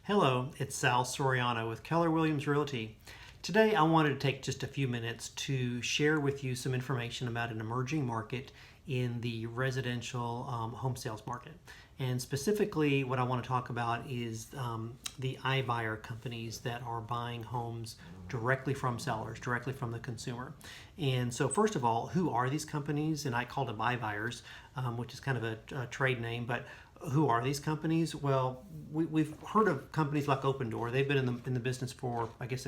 Hello, it's Sal Soriano with Keller Williams Realty. Today I wanted to take just a few minutes to share with you some information about an emerging market in the residential home sales market. And specifically what I want to talk about is the iBUYER companies that are buying homes directly from sellers, directly from the consumer. And so first of all, who are these companies? And I called them iBUYERs, which is kind of a trade name, but who are these companies? Well, we've heard of companies like Open Door. They've been in the business for, I guess,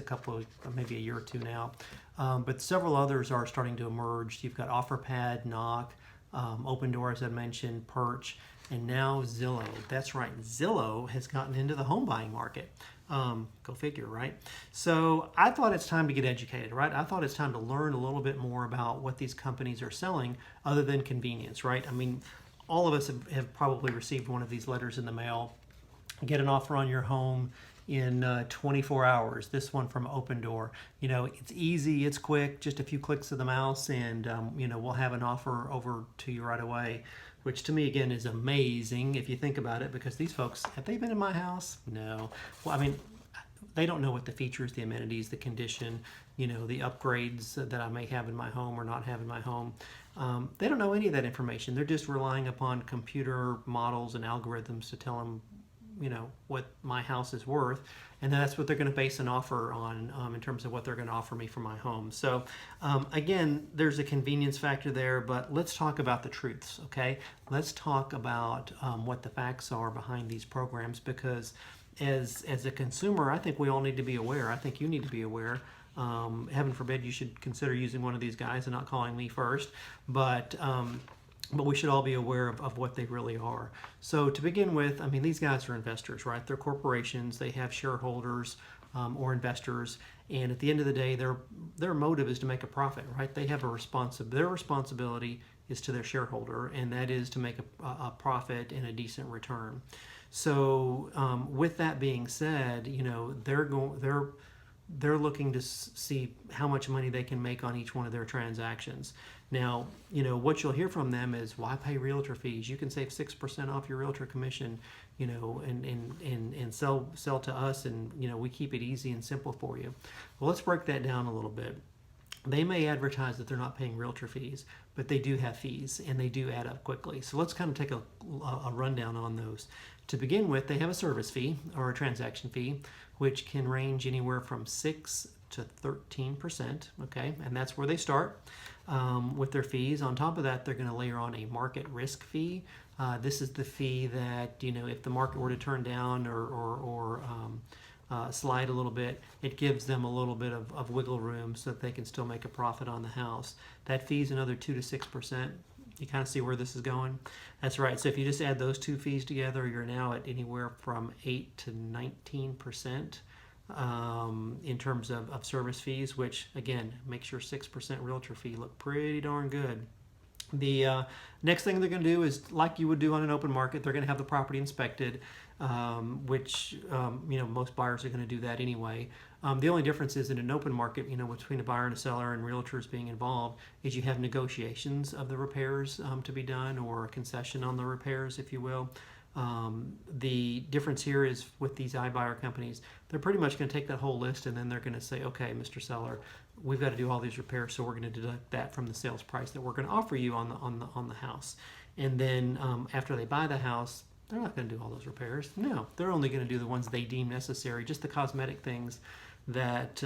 maybe a year or two now. But several others are starting to emerge. You've got OfferPad, Knock, Open Door, as I mentioned, Perch, and now Zillow. That's right, Zillow has gotten into the home buying market. Go figure, right? So I thought it's time to get educated, right? I thought it's time to learn a little bit more about what these companies are selling other than convenience, right? I mean, all of us have probably received one of these letters in the mail. Get an offer on your home in 24 hours. This one from Open Door. You know, it's easy, it's quick, just a few clicks of the mouse, and we'll have an offer over to you right away. Which to me, again, is amazing if you think about it, because these folks, have they been in my house? No. Well, I mean, they don't know what the features, the amenities, the condition, the upgrades that I may have in my home or not have in my home. They don't know any of that information. They're just relying upon computer models and algorithms to tell them, what my house is worth. And that's what they're going to base an offer on in terms of what they're going to offer me for my home. So again, there's a convenience factor there, but let's talk about the truths, okay? Let's talk about what the facts are behind these programs, because as a consumer, I think we all need to be aware. I think you need to be aware. Heaven forbid you should consider using one of these guys and not calling me first, but we should all be aware of what they really are. So to begin with, I mean, these guys are investors, right? They're corporations. They have shareholders or investors, and at the end of the day, their motive is to make a profit, right? They have their responsibility is to their shareholder, and that is to make a profit and a decent return. So with that being said, they're looking to see how much money they can make on each one of their transactions. Now, what you'll hear from them is, why pay realtor fees? You can save 6% off your realtor commission, and sell to us, and we keep it easy and simple for you. Well, let's break that down a little bit. They may advertise that they're not paying realtor fees, but they do have fees, and they do add up quickly. So let's kind of take a rundown on those. To begin with, they have a service fee or a transaction fee, which can range anywhere from 6 to 13%, okay? And that's where they start with their fees. On top of that, they're going to layer on a market risk fee. This is the fee that, if the market were to turn down or slide a little bit, it gives them a little bit of wiggle room so that they can still make a profit on the house. That fee is another 2 to 6%. You kind of see where this is going? That's right. So if you just add those two fees together, you're now at anywhere from 8 to 19% in terms of service fees, which again makes your 6% realtor fee look pretty darn good. The next thing they're going to do is, like you would do on an open market, they're going to have the property inspected, which most buyers are going to do that anyway. The only difference is in an open market, between a buyer and a seller and realtors being involved, is you have negotiations of the repairs to be done, or a concession on the repairs, if you will. The difference here is with these iBUYER companies, they're pretty much going to take that whole list, and then they're going to say, okay, Mr. Seller, we've got to do all these repairs, so we're going to deduct that from the sales price that we're going to offer you on the house. And then after they buy the house, they're not going to do all those repairs. No, they're only going to do the ones they deem necessary, just the cosmetic things that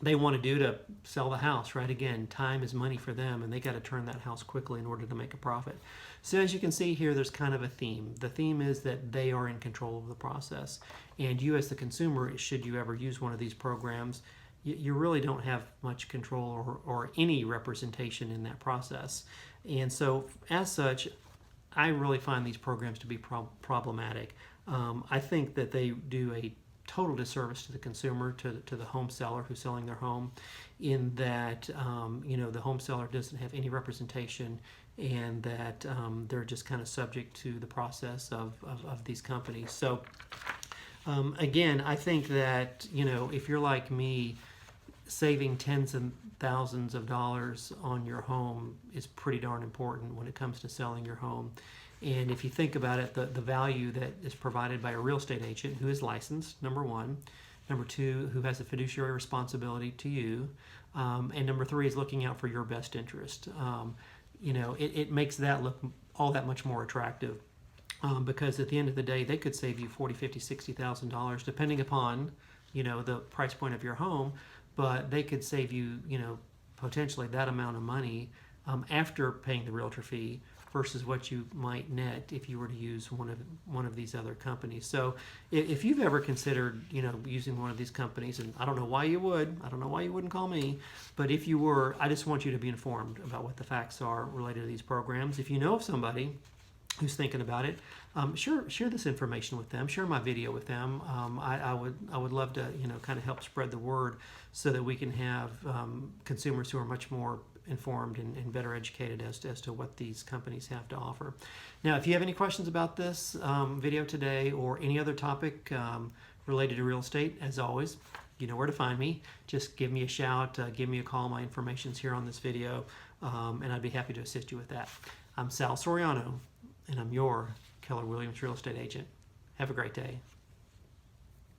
they want to do to sell the house, right? Again, time is money for them, and they got to turn that house quickly in order to make a profit. So as you can see here, there's kind of a theme. The theme is that they are in control of the process. And you as the consumer, should you ever use one of these programs, you really don't have much control or any representation in that process. And so as such, I really find these programs to be problematic. I think that they do a total disservice to the consumer, to the home seller who's selling their home, in that the home seller doesn't have any representation, and that they're just kind of subject to the process of these companies. So again, I think that if you're like me, saving tens of thousands of dollars on your home is pretty darn important when it comes to selling your home. And if you think about it, the value that is provided by a real estate agent who is licensed, number one. Number two, who has a fiduciary responsibility to you. And number three is looking out for your best interest. It makes that look all that much more attractive. Because at the end of the day, they could save you $40,000, $50,000, $60,000, depending upon, the price point of your home. But they could save you, potentially that amount of money after paying the realtor fee versus what you might net if you were to use one of these other companies. So if you've ever considered, using one of these companies, and I don't know why you wouldn't call me, but if you were, I just want you to be informed about what the facts are related to these programs. If you know of somebody who's thinking about it, share this information with them. Share my video with them. I would love to kind of help spread the word so that we can have consumers who are much more informed and better educated as to what these companies have to offer. Now, if you have any questions about this video today or any other topic related to real estate, as always, you know where to find me. Just give me a shout, give me a call. My information's here on this video, and I'd be happy to assist you with that. I'm Sal Soriano, and I'm your Keller Williams real estate agent. Have a great day.